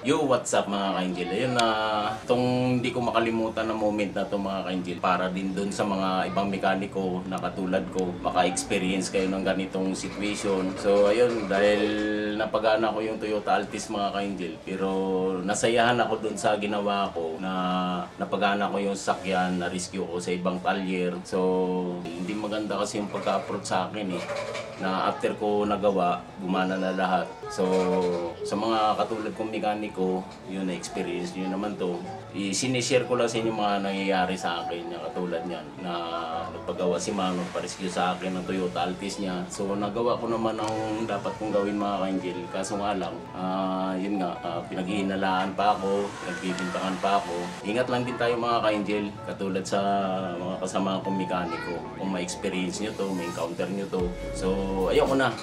Yo, what's up mga ka-Angel? Ayun na, itong hindi ko makalimutan na moment na to mga ka-Angel, para din dun sa mga ibang mekaniko na katulad ko, maka-experience kayo ng ganitong situation. So ayun, dahil napagana ko yung Toyota Altis mga ka-Angel, pero nasayahan ako dun sa ginawa ko na napagana ko yung sakyan, na-rescue ko sa ibang talyer. So hindi maganda kasi yung pagka-approach sa akin na after ko nagawa, gumana na lahat. So sa mga katulad kong mekaniko, yun na-experience nyo naman to. Sinishare ko lang sa inyo mga nangyayari sa akin na katulad niyan na nagpagawa si Manong pa-rescue sa akin ng Toyota Altis niya. So nagawa ko naman ang dapat kong gawin mga ka-Angel. Kaso nga lang, yun nga, pinaghihinalaan pa ako, pinagbibintangan pa ako. Ingat lang din tayo mga ka-Angel, katulad sa mga kasama kong mekaniko. Kung ma-experience nyo to, ma-encounter nyo to. So ayoko na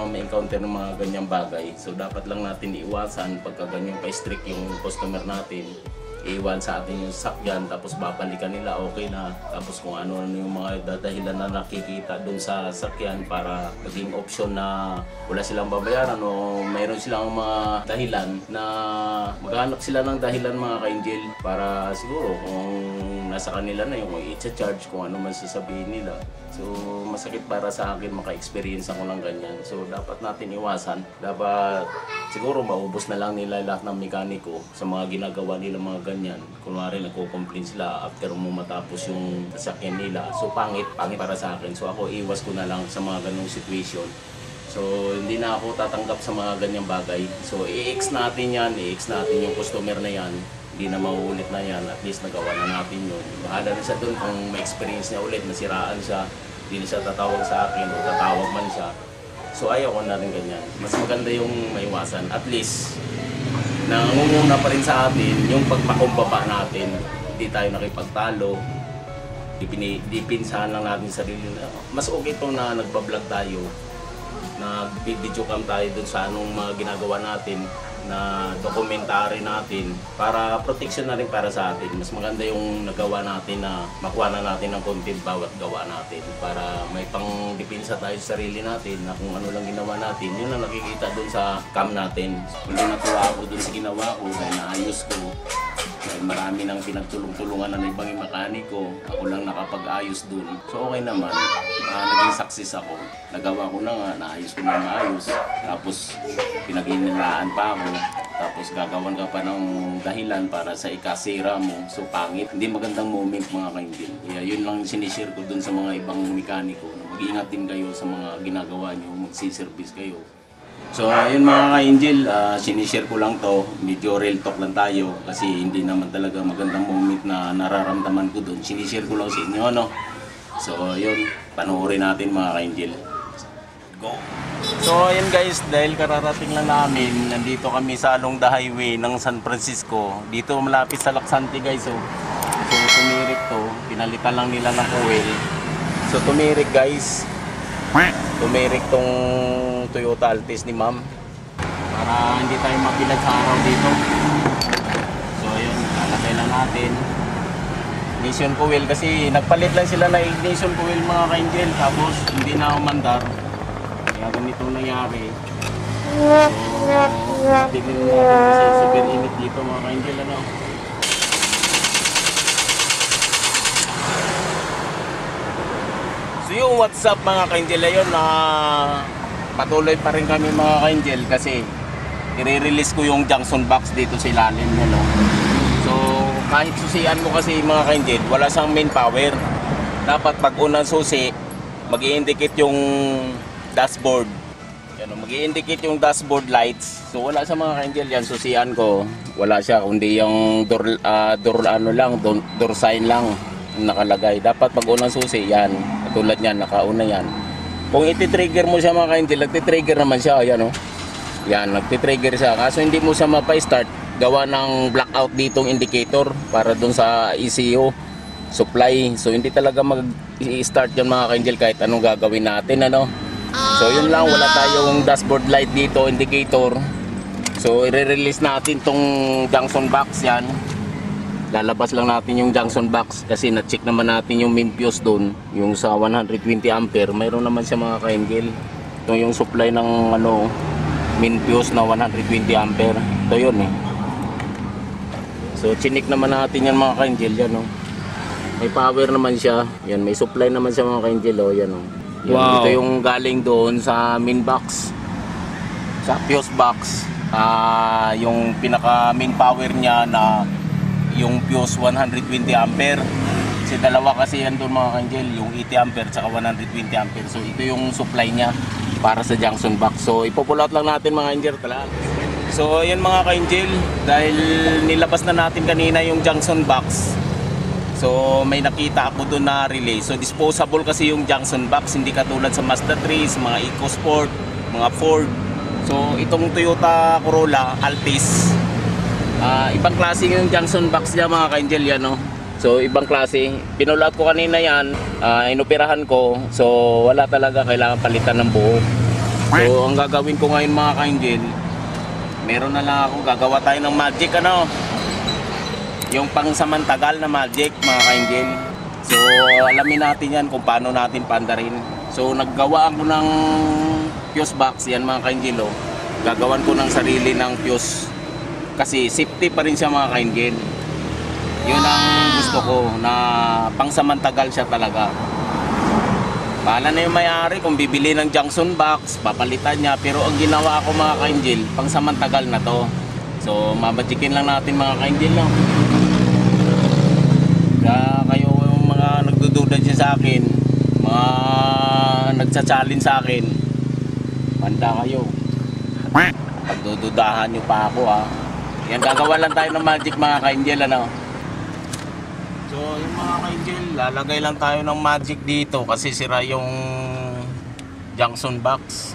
ma-encounter ng mga ganyang bagay. So dapat lang natin iwasan pagka ganyan pa-strict yung customer natin. Iwan sa atin yung sakyan, tapos babalikan nila, okay na. Tapos kung ano yung mga dadahilan na nakikita dun sa sakyan para maging option na wala silang babayaran o mayroon silang mga dahilan na maghanap sila ng dahilan mga ka-Angel para siguro kung nasa kanila na yung i-charge kung ano man sasabihin nila. So masakit para sa akin, maka-experience ako ng ganyan. So dapat natin iwasan. Dapat siguro maubos na lang nila lahat ng mekaniko sa mga ginagawa nila mga ganyan. Kunwari nagko-complain sila after mo matapos yung sasakyan nila. So pangit para sa akin. So ako iwas ko na lang sa mga ganung situation. So hindi na ako tatanggap sa mga ganyang bagay. So i-ex natin yan, i-ex natin yung customer na yan. Hindi na mauulit na yan, at least nagawa na natin yun. Bahala na siya dun kung may experience niya ulit, nasiraan siya, hindi na siya tatawag sa akin o tatawag man siya. So ayaw ko na rin ganyan. Mas maganda yung maiwasan. At least, nangunguna pa rin sa atin yung pagpakumbaba natin. Hindi tayo nakipagtalo. Dipinsahan lang natin sarili. Mas okay itong na nagbablog tayo. Nag-video cam tayo dun sa anong mga ginagawa natin, na dokumentary natin para protection na rin para sa atin. Mas maganda yung nagawa natin na makuha na natin ng content bawat gawa natin para may pang-depensa tayo sa sarili natin na kung ano lang ginawa natin, yun ang nakikita dun sa cam natin. Hindi natuwa ako dun sa ginawa ko dahil naayos ko. Dahil marami nang pinagtulong-tulungan ng ibang mekaniko, ako lang nakapag-ayos dun. So okay naman, naging success ako. Nagawa ko na nga, naayos ko na maayos. Tapos pinaghinilaan pa ako. Tapos gagawan ka pa ng dahilan para sa ikasira mo. So pangit. Hindi magandang moment mga ka-Angel. Kaya yun lang sinishare ko dun sa mga ibang mekaniko. Mag-iingat din kayo sa mga ginagawa nyo, magsiservice kayo. So ayun mga ka-Angel, sinishare ko lang to. Medyo real talk lang tayo kasi hindi naman talaga magandang moment na nararamdaman ko dun. Sinishare ko lang sa inyo, no? So ayun, panoorin natin mga ka-Angel. Go! So ayun guys, dahil kararating lang namin, nandito kami sa along the highway ng San Francisco. Dito malapit sa Laksante guys. So tumirik to, pinalitan lang nila ng oil. So tumirik guys. Tumirik tong Toyota Altis ni ma'am para hindi tayo mapilat sa araw dito. So ayun, lalagay lang natin ignition coil kasi nagpalit lang sila na ignition coil mga ka-Angel, tapos hindi na umandar. Kaya ganito nangyari. So tignan natin kasi super init dito mga ka-Angel, ano. So yung what's up mga ka-Angel, ayun na patuloy pa rin kami mga ka-Angel kasi i-release ko yung junction box dito sa ilalim, no? So kahit susian mo kasi mga ka-Angel, wala siyang main power. Dapat pag unang susi, mag-i-indicate yung dashboard. Yan, mag-i-indicate yung dashboard lights. So wala sa mga ka-Angel yan, susian ko. Wala siya, kundi yung door sign lang nakalagay. Dapat pag unang susi, yan. Tulad niyan, nakauna yan. Kung iti-trigger mo siya mga ka-Angel, nagti-trigger naman siya. Ayan, oh. Yan, nagti-trigger siya. Kaso hindi mo siya mapa-start. Gawa ng blackout ditong indicator para dun sa ECU supply. So hindi talaga mag-i-start yan mga ka-Angel kahit anong gagawin natin, ano. So yun lang, wala tayong dashboard light dito, indicator. So i-release natin tong junction box yan. Lalabas lang natin yung junction box kasi na-check naman natin yung main fuse doon, yung sa 120 ampere. Mayroon naman siya mga ka-Angel. Ito yung supply ng main fuse na 120 ampere. ito yun eh. So chinik naman natin yan mga ka-angel, yan oh. May power naman siya, yan, may supply naman siya mga ka-angel oh, yan oh. Yan, Wow. ito yung galing doon sa main box, sa fuse box. Yung pinaka main power niya na yung fuse 120 ampere. Kasi dalawa kasi yan doon mga ka-angel, yung 80 ampere at 120 ampere. So ito yung supply niya para sa junction box. So ipopulot lang natin mga ka-angel talaga. So ayan mga ka-angel, dahil nilabas na natin kanina yung junction box, so may nakita ako doon na relay. So disposable kasi yung junction box, hindi katulad sa Mazda 3, sa mga EcoSport, mga Ford. So itong Toyota Corolla Altis, ibang klase yung junction box niya mga ka-angel, yan no? So ibang klase, pinulat ko kanina yan, inoperahan ko. So wala talaga, kailangan palitan ng buo. So ang gagawin ko ngayon mga ka-angel, meron na lang ako, gagawa tayo ng magic ano, yung pangsamantagal na magic mga ka-angel. So alamin natin yan kung paano natin paandarin. So naggawa ako ng fuse box yan mga ka-angel oh. Gagawan ko ng sarili ng fuse kasi safety pa rin siya mga ka-angel. Yun ang gusto ko, na pangsamantagal siya talaga. Bahala na yung may-ari kung bibili ng junction box, papalitan niya. Pero ang ginawa ko mga ka-angel, pangsamantagal na to. So mabatikin lang natin mga ka-angel no? Kaya kayo yung mga nagdududa dyan sa akin, mga nagsa-challenge sa akin, banda kayo, pagdududahan nyo pa ako ha. Yan, gagawa lang tayo ng magic mga ka-angel ano. So yung mga ka-angel, lalagay lang tayo ng magic dito kasi sira yung junction box.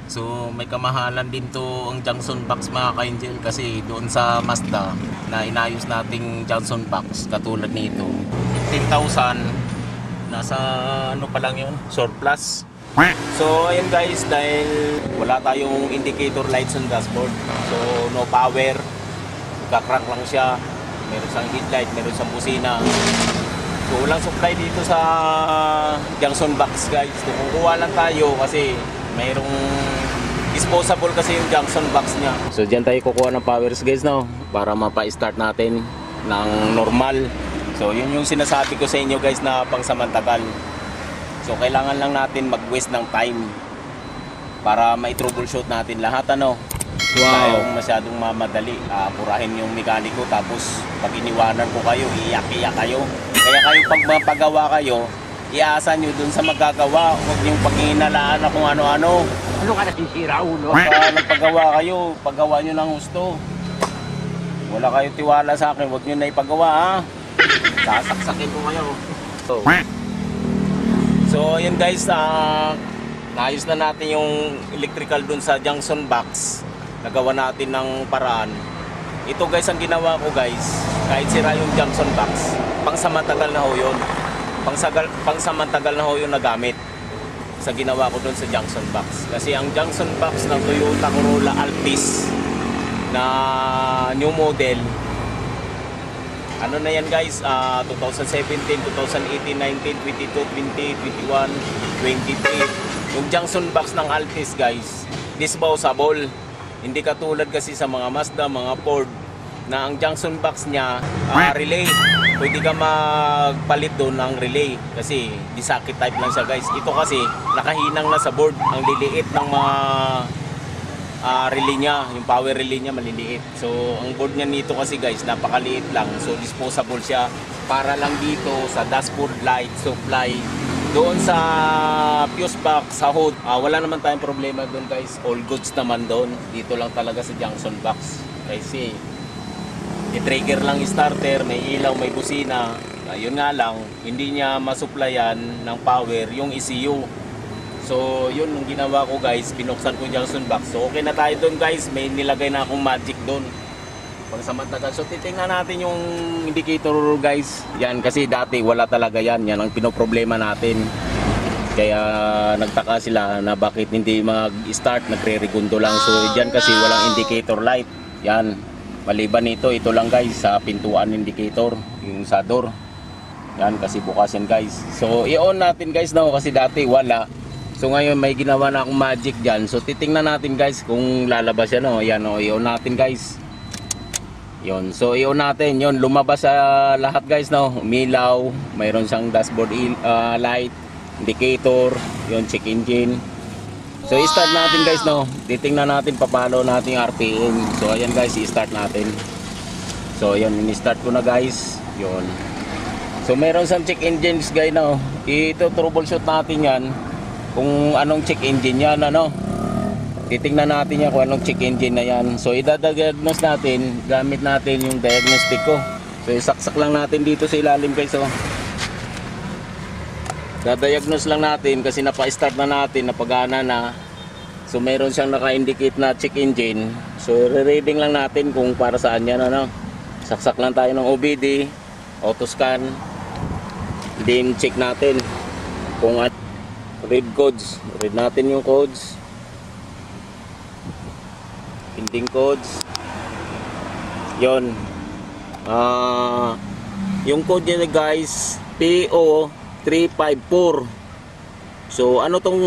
So may kamahalan din to ang junction box mga ka-angel, kasi doon sa Mazda na inayos nating junction box katulad nito, 15,000, nasa ano pa lang yun, surplus. So ayun guys, dahil wala tayong indicator lights on dashboard, so no power, kakrank lang siya. Meron siyang headlight, meron siyang busina. So walang supply dito sa junction box guys. So kukuha lang tayo kasi mayroong disposable kasi yung junction box niya. So diyan tayo kukuha ng powers guys no, para mapa-start natin ng normal. So yun yung sinasabi ko sa inyo guys na pangsamantagal. So kailangan lang natin mag-waste ng time para ma-troubleshoot natin lahat ano. Wow. Tayong masyadong mamadali, purahin yung mekaniko, tapos pag iniwanan ko kayo, iyak-iyak kayo. Kaya kayo pag mapagawa kayo, iasa nyo dun sa magagawa. Huwag yung pag-iinalaan na kung ano-ano. Ano ka nasisira, ulo? Pagka nagpagawa kayo, paggawa nyo ng gusto. Wala kayo tiwala sa akin, huwag nyo na ipagawa ha. Sasaksakin ko kayo. So yun guys, naayos na natin yung electrical dun sa junction box. Nagawa natin ng paraan. Ito guys ang ginawa ko guys, kahit sira yung junction box, pangsamantagal na ho yun. Pangsamantagal na ho yun na gamit sa ginawa ko dun sa junction box. Kasi ang junction box ng Toyota Corolla Altis na new model, ano na yan guys, 2017, 2018, 19, 22, 20, 21, 23. Yung junction box ng Altis guys, disposable. Hindi katulad kasi sa mga Mazda, mga Ford, na ang junction box niya relay. Pwede ka magpalit doon ng relay kasi di-socket type lang siya guys. Ito kasi nakahinang na sa board. Ang liliit ng mga relay niya, yung power relay niya maliliit. So ang board niya nito kasi guys napakaliit lang. So disposable siya para lang dito sa dashboard light supply. Doon sa fuse box, sa hood, wala naman tayong problema doon guys. All goods naman doon. Dito lang talaga sa junction box. Kasi i-trigger lang yung starter, may ilaw, may busina. Yun nga lang, hindi niya masuplayan ng power yung ECU. So yun ang ginawa ko guys, binuksan ko yung junction box. So okay na tayo doon guys, may nilagay na akong magic doon pagsamantagal. So titingnan natin yung indicator guys. Yan kasi dati wala talaga yan. Yan ang pinoproblema natin. Kaya nagtaka sila na bakit hindi mag-start, nagre-regundo lang. So dyan kasi walang indicator light. Yan, maliban nito, ito lang guys sa pintuan indicator, yung sa door. Yan kasi bukas yan guys. So i-on natin guys now kasi dati wala. So ngayon may ginawa na akong magic dyan. So titingnan natin guys kung lalabas yan. Yan i-on natin guys. Yon. So i-on natin. Yon, lumabas sa lahat guys, no. Umilaw, mayroon siyang dashboard light, indicator, yon, check engine. So i-start natin guys, no. Titingnan natin paano natin yung RPM. So ayan guys, i-start natin. So yon, ini-start ko na guys. Yon. So mayroon siyang check engines guys, no. Ito troubleshoot natin yan kung anong check engine yan, ano. Titingnan natin yan kung anong check engine na yan. So idadiagnose natin gamit natin yung diagnostic ko. So isaksak lang natin dito sa ilalim guys, oh. Dadiagnose lang natin kasi napa-start na natin, napagana na. So mayroon siyang naka-indicate na check engine. So re-reading lang natin kung para saan yan, ano. Saksak lang tayo ng OBD, auto scan. Then check natin kung read codes. Read natin yung codes. Pinding codes. Yon. Yung code niya guys, PO354. So ano tong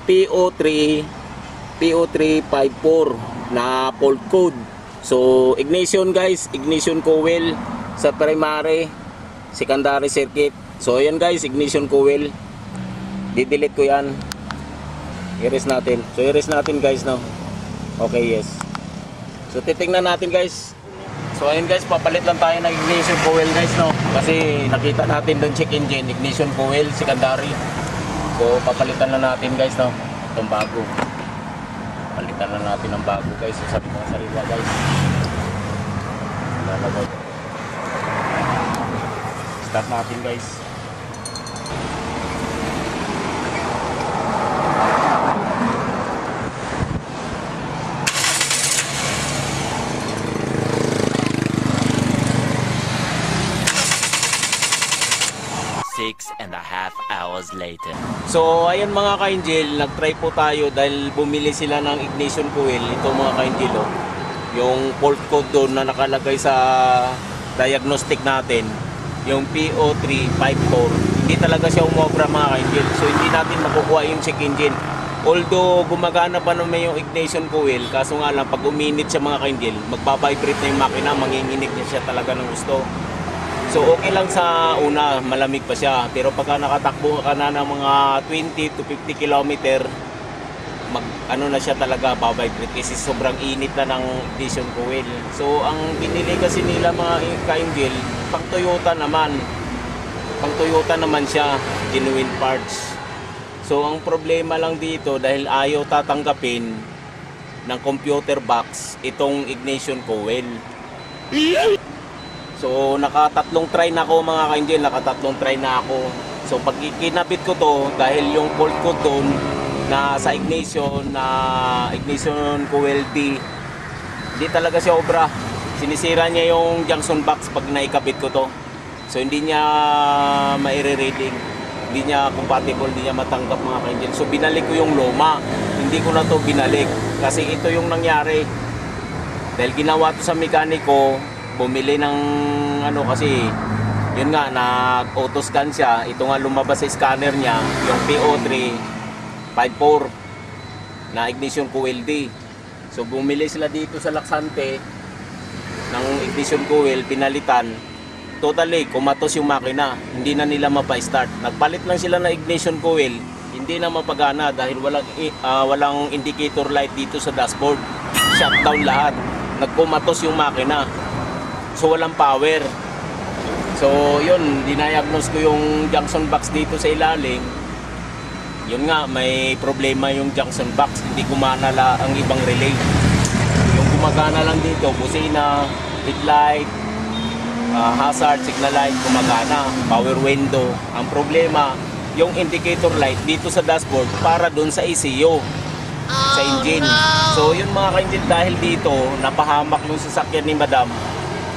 PO354 na fault code? So ignition guys, ignition coil sa primary, secondary circuit. So ayan guys, ignition coil. Di-delete ko yan. I-erase natin. So i-erase natin guys, no. Okay, yes. So titingnan natin guys. So ayun guys, papalit lang tayo ng ignition coil guys, no. Kasi nakita natin doon check engine, ignition coil, secondary. So papalitan na natin guys, no. Itong bago. Palitan na natin ng bago guys. So sabi mga sariwa guys. Lalagay. Start natin guys. Six and a half hours later. So ayun mga ka-Angel, nag-try po tayo dahil bumili sila ng ignition coil. Ito mga ka-Angel, oh. Yung fault code doon na nakalagay sa diagnostic natin, yung PO354. Hindi talaga siya umobra mga ka-Angel. So hindi natin makukuha yung check engine. Although gumagana pa naman yung ignition coil, kaso nga lang pag uminit siya mga ka-Angel, magbabibrate na yung makina, manginginig niya siya talaga ng gusto. So okay lang sa una, malamig pa siya. Pero pagka nakatakbo ka na ng mga 20 to 50 kilometer, ano na siya talaga, babibrate kasi sobrang init na ng ignition coil. So ang binili kasi nila mga ka-Angel, pang Toyota naman. Pang Toyota naman siya, genuine parts. So ang problema lang dito dahil ayaw tatanggapin ng computer box itong ignition coil. So nakatatlong try na ako mga ka-Angel, nakatatlong try na ako. So pag kinabit ko to, dahil yung fault code doon na sa ignition coil D, hindi talaga siya obra. Sinisira niya yung junction box pag naikabit ko to. So hindi niya maire-reading, hindi niya compatible, hindi niya matanggap mga ka-Angel. So binalik ko yung luma, hindi ko na to binalik kasi ito yung nangyari. Dahil ginawa to sa mekaniko, bumili ng ano kasi yun nga, nag-auto scan siya. Ito nga lumabas sa scanner niya yung PO354 na ignition coil D. So bumili sila dito sa Laksante ng ignition coil, pinalitan. Totally kumatos yung makina, hindi na nila mapa-start. Nagpalit lang sila ng ignition coil, hindi na mapagana dahil walang indicator light dito sa dashboard. Shutdown lahat, nagkumatos yung makina. So walang power. So yun, dinayagnos ko yung junction box dito sa ilalim. Yun nga, may problema yung junction box, hindi gumana ang ibang relay. Yung gumagana lang dito, busina, headlight, hazard, signal light, gumagana, power window. Ang problema, yung indicator light dito sa dashboard para dun sa ECU, sa engine. So yun mga ka-Angel, dahil dito napahamak yung sasakyan ni Madam,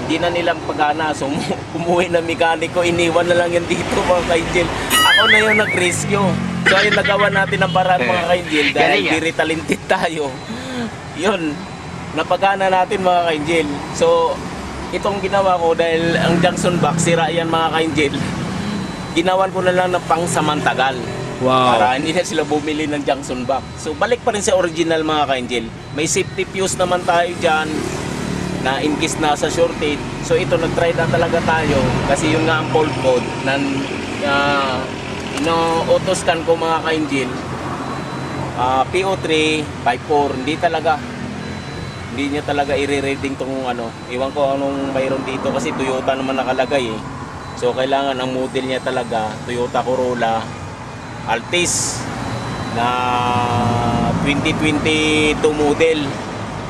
hindi na nilang pagana. So umuwi na mekaniko, iniwan na lang yan dito mga ka-Angel. Ako na yung nag-rescue. So ayun, nagawa natin ang paraan mga ka-Angel dahil very talented tayo. Yun, napagana natin mga ka-Angel. So itong ginawa ko dahil ang junction box sira yan mga ka-Angel, ginawan ko na lang ng pang samantagal. Wow. Para hindi na sila bumili ng junction box. So balik pa rin sa original mga ka-angel. May safety fuse naman tayo dyan na in case na sa shortage. So ito nag-try na talaga tayo kasi yun nga ang fault code na ino-auto-scan ko mga ka-angel. PO354 hindi niya talaga i-reading tong ano. Iwan ko anong mayroon dito kasi Toyota naman nakalagay eh. So kailangan ang model niya talaga Toyota Corolla Altis na 2022 model.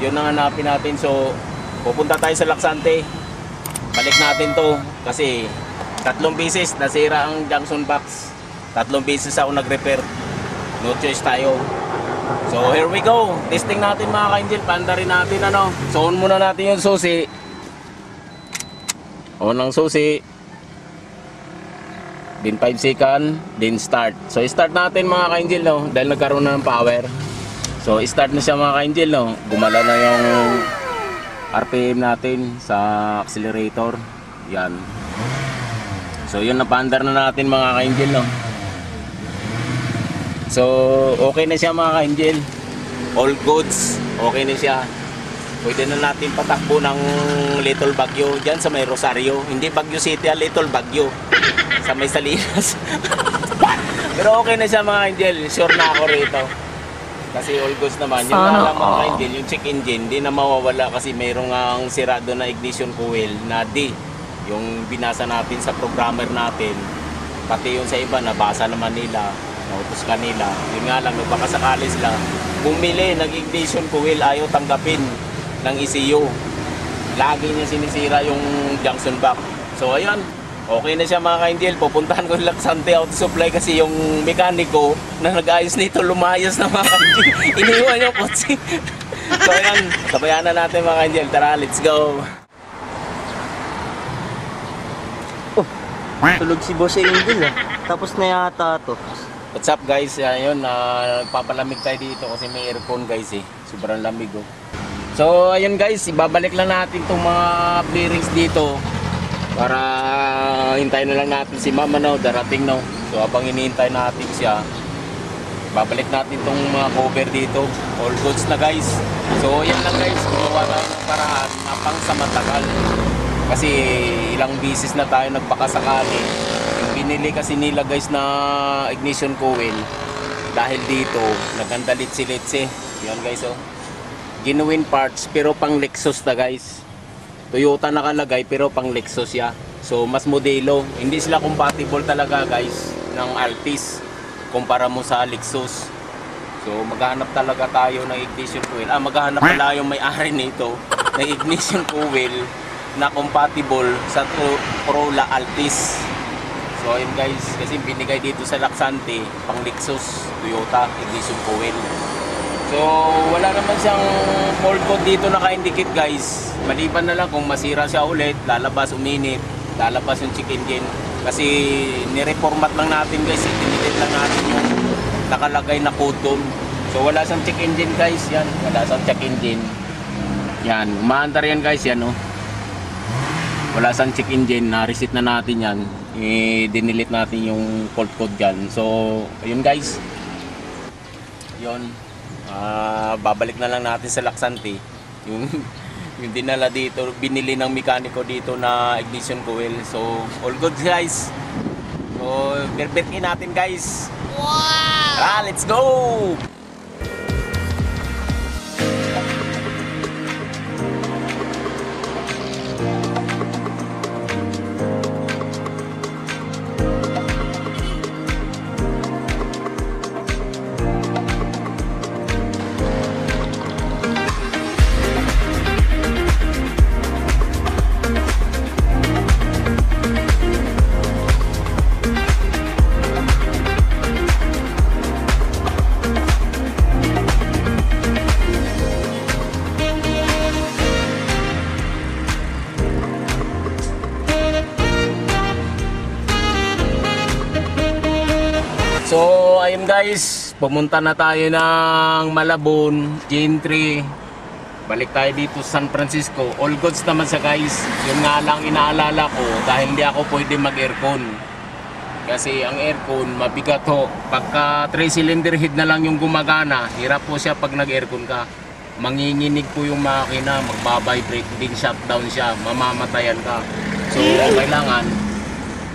Yun ang hanapin natin. So pupunta tayo sa Laksante. Balik natin to kasi 3 beses nasira ang junction box. 3 beses ako nag-repair. No choice tayo. So here we go. Testing natin mga ka-angel. Panda rin natin ano. So on muna natin yung susi. On ang susi. Then 5 second, then start. So start natin mga ka-angel no, dahil nagkaroon na ng power. So start na siya mga ka-angel no. Gumala na yung RPM natin sa accelerator. Yan. So yun, napandar na natin mga ka-angel no. So okay na siya mga ka-angel. All goods. Okay na siya. Pwede na natin patakbo ng Little Baguio dyan sa may Rosario. Hindi Baguio City, Little Baguio sa may Salinas. Pero okay na siya mga angel. Sure na ako rito. Kasi all goods naman. Yun na lang mga angel. Yung check engine, hindi na mawawala kasi mayroong ang sirado na ignition coil na D. Yung binasa natin sa programmer natin. Pati yung sa iba, nabasa naman nila. Nautos kanila. Yun nga lang, baka sakali sila bumili ng ignition coil, ayaw tanggapin ng ECU. Lagi niya sinisira yung junction box. So ayan, okay na siya mga ka-angel. Pupuntahan ko yung Laksante Auto Supply kasi yung mekaniko na nag-ayos nito lumayas na mga ka-angel. Iniwan yung kotse. So ayan, sabayan na natin mga ka-angel. Tara, let's go. Tulog si Boss Angel ah. Tapos na yata to. What's up guys? Ayun, papalamig tayo dito kasi may aircon guys eh. Sobrang lamig oh. So ayun guys, ibabalik lang natin itong mga bearings dito para hintayin na lang natin si Mama no, darating no. So habang hinihintay natin siya, babalik natin itong mga cover dito. All goods na guys. So yan lang guys, gumawa tayo ng paraan na pang sa matagal. Kasi ilang bisis na tayo nagpakasakali. Yung binili kasi nila guys na ignition coil, dahil dito nagandalitsi-litsi. Yan guys oh. Genuine parts pero pang Lexus na guys. Toyota nakalagay pero pang Lexus ya. So mas modelo. Hindi sila compatible talaga guys ng Altis kumpara mo sa Lexus. So maghahanap talaga tayo ng ignition coil. Maghahanap pala yung may-ari nito ng ignition coil na compatible sa Corolla Altis. So ayun guys, kasi binigay dito sa Laksante pang Lexus Toyota ignition coil. So wala naman siyang fault code dito naka-indicate guys. Maliban na lang kung masira siya ulit, lalabas uminit, lalabas yung check engine. Kasi nireformat lang natin guys, dinilit lang natin yung nakalagay na code doon. So wala siyang check engine guys, yan. Wala siyang check engine. Yan, umaandar yan guys, yan oh. Wala siyang check engine, na-reset na natin yan. Dinilit natin yung fault code dyan. So ayun guys. Yun. Babalik na lang natin sa Laksante yung dinala dito, binili ng mekaniko dito na ignition coil. So all good guys. So perpetin natin guys. Wow! Let's go! So ayun guys, pumunta na tayo ng Malabon, Gentry. Balik tayo dito sa San Francisco. All goods naman sa guys. Yun nga lang inaalala ko dahil hindi ako pwede mag-aircon. Kasi ang aircon, mabigat ho. Pagka 3-cylinder head na lang yung gumagana, hirap po siya pag nag-aircon ka. Manginginig po yung makina, magbabibrate din, shutdown siya, mamamatayan ka. So, kailangan,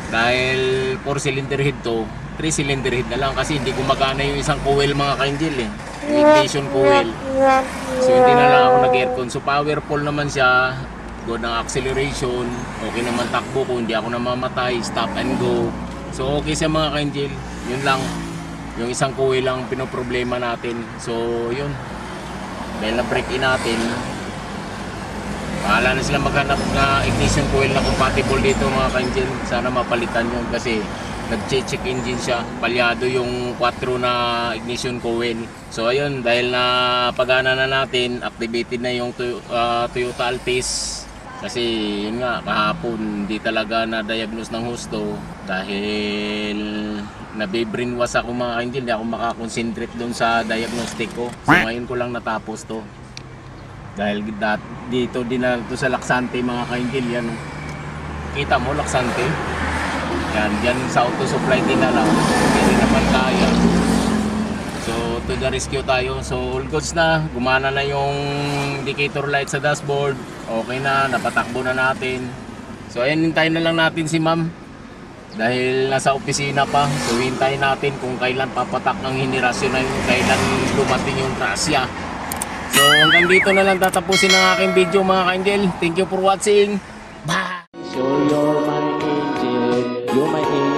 dahil 4-cylinder head to, 3-cylinder head na lang kasi hindi gumagana yung isang coil mga ka-angel eh. Yung ignition coil. So, hindi na lang ako nag-aircon. So, powerful naman siya. Good ng acceleration. Okay naman takbo ko, hindi ako namamatay. Stop and go. So, okay siya mga ka-angel. Yun lang. Yung isang coil lang pinoproblema natin. So, yun. Dahil na-break in natin, bahala na sila maghanap na ignition coil na compatible dito mga ka-angel. Sana mapalitan yun kasi nag-check engine siya. Palyado yung 4 na ignition coil. So ayun, dahil na pagana na natin, activated na yung Toyota Altis. Kasi yun nga, kahapon hindi talaga na-diagnose ng husto dahil nabibrainwash ako mga ka-angel. Hindi ako makakonsentrate doon sa diagnostic ko. So ngayon ko lang natapos to. Dahil dito din na to sa Laksante mga ka-angel. Yan, kita mo Laksante? Yan, dyan sa auto supply din na lang. Hindi naman kaya. So to the rescue tayo. So all goods na. Gumana na yung indicator light sa dashboard. Okay na, napatakbo na natin. So ayan, hintayin na lang natin si ma'am. Dahil nasa opisina pa. So hintayin natin kung kailan papatak ng henerasyon na yun. Kailan dumating yung trasya. So hanggang dito na lang tatapusin ang aking video mga ka-angel. Thank you for watching. Bye! So you're my angel, you're my angel.